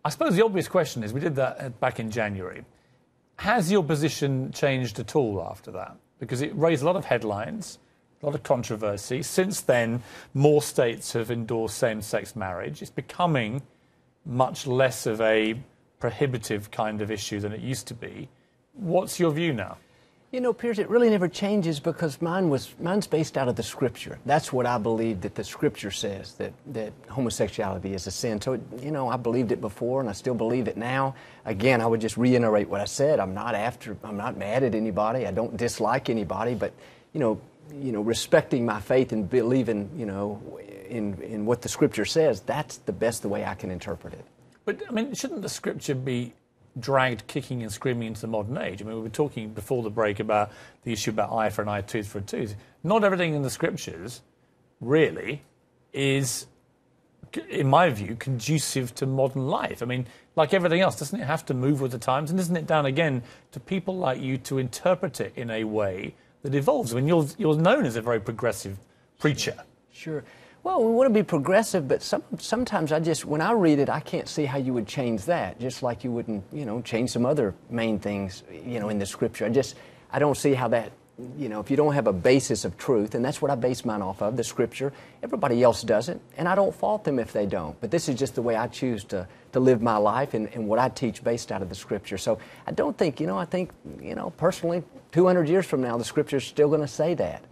I suppose the obvious question is, we did that back in January. Has your position changed at all after that? Because it raised a lot of headlines, a lot of controversy. Since then, more states have endorsed same-sex marriage. It's becoming much less of a prohibitive kind of issue than it used to be. What's your view now? You know, Piers, it really never changes because mine's based out of the Scripture. That's what I believe, that the Scripture says, that homosexuality is a sin. So, you know, I believed it before and I still believe it now. Again, I would just reiterate what I said. I'm not mad at anybody. I don't dislike anybody, but, you know, respecting my faith and believing, you know, in what the Scripture says, that's the way I can interpret it. But, I mean, shouldn't the Scripture be dragged kicking and screaming into the modern age? I mean, we were talking before the break about the issue about eye for an eye, tooth for a tooth. Not everything in the Scriptures really is, in my view, conducive to modern life. I mean, like everything else, doesn't it have to move with the times? And isn't it down again to people like you to interpret it in a way that evolves? I mean, you're known as a very progressive preacher. Sure. Well, we want to be progressive, but sometimes when I read it, I can't see how you would change that, just like you wouldn't, you know, change some other main things, you know, in the Scripture. I don't see how that, you know, if you don't have a basis of truth, and that's what I base mine off of, the Scripture. Everybody else doesn't, and I don't fault them if they don't. But this is just the way I choose to live my life and what I teach based out of the Scripture. So I don't think, you know, I think, you know, personally, 200 years from now, the Scripture is still going to say that.